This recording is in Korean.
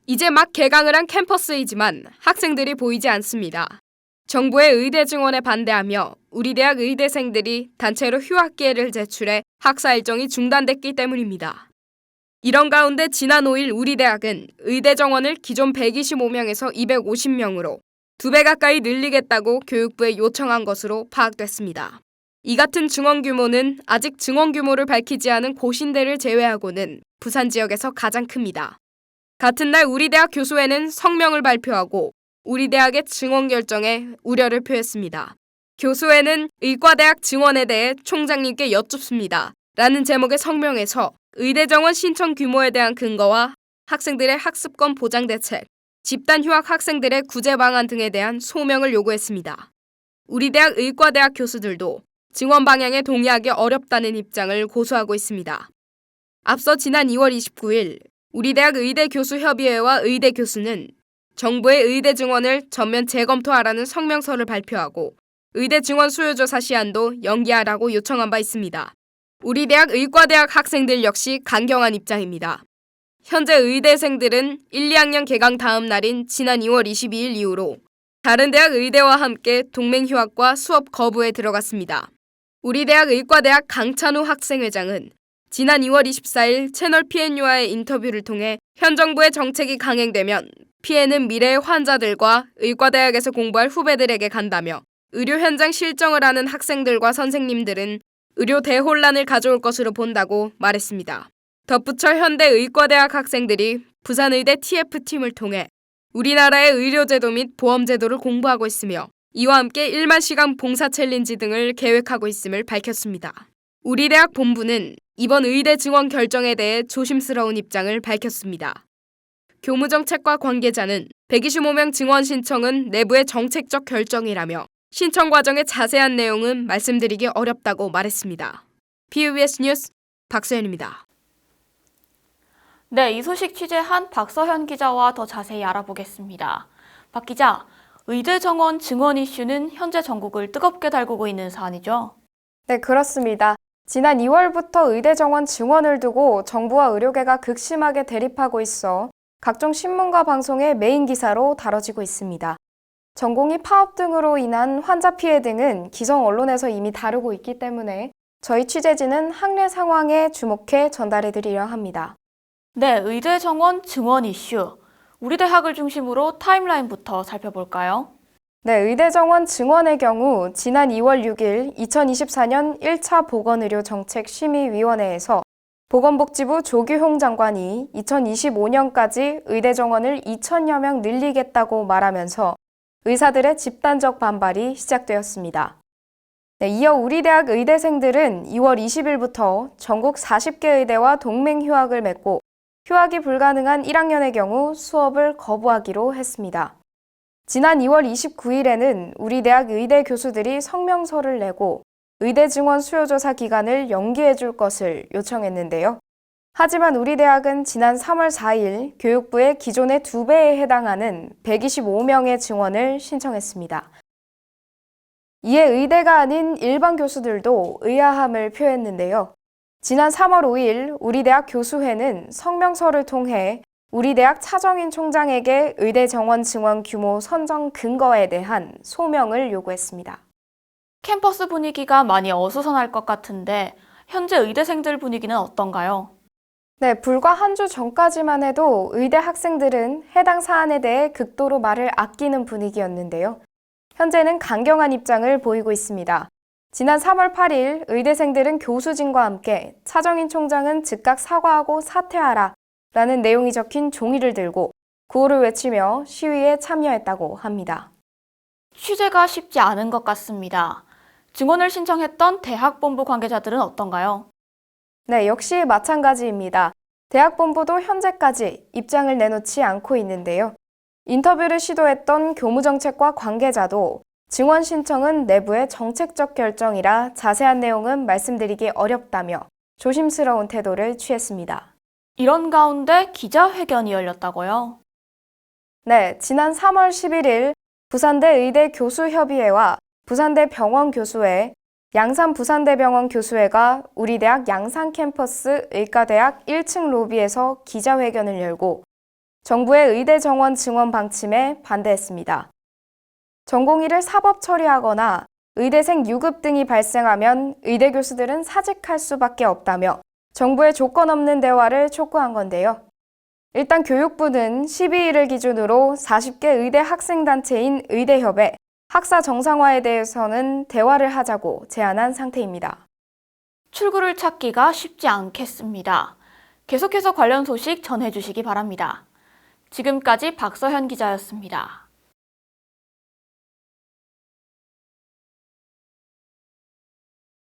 이제 막 개강을 한 캠퍼스이지만 학생들이 보이지 않습니다. 정부의 의대 증원에 반대하며 우리 대학 의대생들이 단체로 휴학 기회를 제출해 학사 일정이 중단됐기 때문입니다. 이런 가운데 지난 5일 우리 대학은 의대 정원을 기존 125명에서 250명으로 2배 가까이 늘리겠다고 교육부에 요청한 것으로 파악됐습니다. 이 같은 증원 규모는 아직 증원 규모를 밝히지 않은 고신대를 제외하고는 부산 지역에서 가장 큽니다. 같은 날 우리 대학 교수회는 성명을 발표하고 우리 대학의 증원 결정에 우려를 표했습니다. 교수회는 의과대학 증원에 대해 총장님께 여쭙습니다. 라는 제목의 성명에서 의대 정원 신청 규모에 대한 근거와 학생들의 학습권 보장 대책, 집단 휴학 학생들의 구제 방안 등에 대한 소명을 요구했습니다. 우리 대학 의과대학 교수들도 증원 방향에 동의하기 어렵다는 입장을 고수하고 있습니다. 앞서 지난 2월 29일 우리 대학 의대교수협의회와 의대 교수는 정부의 의대 증원을 전면 재검토하라는 성명서를 발표하고 의대 증원 수요조사 시한도 연기하라고 요청한 바 있습니다. 우리 대학 의과대학 학생들 역시 강경한 입장입니다. 현재 의대생들은 1, 2학년 개강 다음 날인 지난 2월 22일 이후로 다른 대학 의대와 함께 동맹휴학과 수업 거부에 들어갔습니다. 우리 대학 의과대학 강찬우 학생회장은 지난 2월 24일 채널 PNU와의 인터뷰를 통해 현 정부의 정책이 강행되면 피해는 미래의 환자들과 의과대학에서 공부할 후배들에게 간다며 의료 현장 실정을 하는 학생들과 선생님들은 의료 대혼란을 가져올 것으로 본다고 말했습니다. 덧붙여 현대 의과대학 학생들이 부산의대 TF팀을 통해 우리나라의 의료제도 및 보험제도를 공부하고 있으며 이와 함께 1만 시간 봉사 챌린지 등을 계획하고 있음을 밝혔습니다. 우리 대학 본부는 이번 의대 증원 결정에 대해 조심스러운 입장을 밝혔습니다. 교무정책과 관계자는 125명 증원 신청은 내부의 정책적 결정이라며 신청 과정의 자세한 내용은 말씀드리기 어렵다고 말했습니다. PBS 뉴스 박서연입니다. 네, 이 소식 취재한 박서현 기자와 더 자세히 알아보겠습니다. 박 기자, 의대 정원 증원 이슈는 현재 전국을 뜨겁게 달구고 있는 사안이죠? 네, 그렇습니다. 지난 2월부터 의대 정원 증원을 두고 정부와 의료계가 극심하게 대립하고 있어 각종 신문과 방송의 메인 기사로 다뤄지고 있습니다. 전공의 파업 등으로 인한 환자 피해 등은 기성 언론에서 이미 다루고 있기 때문에 저희 취재진은 학내 상황에 주목해 전달해드리려 합니다. 네, 의대 정원 증원 이슈. 우리 대학을 중심으로 타임라인부터 살펴볼까요? 네, 의대 정원 증원의 경우 지난 2월 6일 2024년 1차 보건의료정책심의위원회에서 보건복지부 조규홍 장관이 2025년까지 의대 정원을 2,000여 명 늘리겠다고 말하면서 의사들의 집단적 반발이 시작되었습니다. 네, 이어 우리 대학 의대생들은 2월 20일부터 전국 40개 의대와 동맹휴학을 맺고 휴학이 불가능한 1학년의 경우 수업을 거부하기로 했습니다. 지난 2월 29일에는 우리 대학 의대 교수들이 성명서를 내고 의대 증원 수요조사 기간을 연기해 줄 것을 요청했는데요. 하지만 우리 대학은 지난 3월 4일 교육부에 기존의 2배에 해당하는 125명의 증원을 신청했습니다. 이에 의대가 아닌 일반 교수들도 의아함을 표했는데요. 지난 3월 5일 우리 대학 교수회는 성명서를 통해 우리 대학 차정인 총장에게 의대 정원 증원 규모 선정 근거에 대한 소명을 요구했습니다. 캠퍼스 분위기가 많이 어수선할 것 같은데 현재 의대생들 분위기는 어떤가요? 네, 불과 한 주 전까지만 해도 의대 학생들은 해당 사안에 대해 극도로 말을 아끼는 분위기였는데요. 현재는 강경한 입장을 보이고 있습니다. 지난 3월 8일 의대생들은 교수진과 함께 차정인 총장은 즉각 사과하고 사퇴하라 라는 내용이 적힌 종이를 들고 구호를 외치며 시위에 참여했다고 합니다. 취재가 쉽지 않은 것 같습니다. 증원을 신청했던 대학본부 관계자들은 어떤가요? 네, 역시 마찬가지입니다. 대학본부도 현재까지 입장을 내놓지 않고 있는데요. 인터뷰를 시도했던 교무정책과 관계자도 증원 신청은 내부의 정책적 결정이라 자세한 내용은 말씀드리기 어렵다며 조심스러운 태도를 취했습니다. 이런 가운데 기자회견이 열렸다고요? 네, 지난 3월 11일 부산대 의대 교수협의회와 부산대 병원교수회, 양산부산대병원 교수회가 우리 대학 양산 캠퍼스 의과대학 1층 로비에서 기자회견을 열고 정부의 의대 정원 증원 방침에 반대했습니다. 전공의를 사법 처리하거나 의대생 유급 등이 발생하면 의대 교수들은 사직할 수밖에 없다며 정부의 조건 없는 대화를 촉구한 건데요. 일단 교육부는 12일을 기준으로 40개 의대 학생단체인 의대협에 학사 정상화에 대해서는 대화를 하자고 제안한 상태입니다. 출구를 찾기가 쉽지 않겠습니다. 계속해서 관련 소식 전해주시기 바랍니다. 지금까지 박서현 기자였습니다.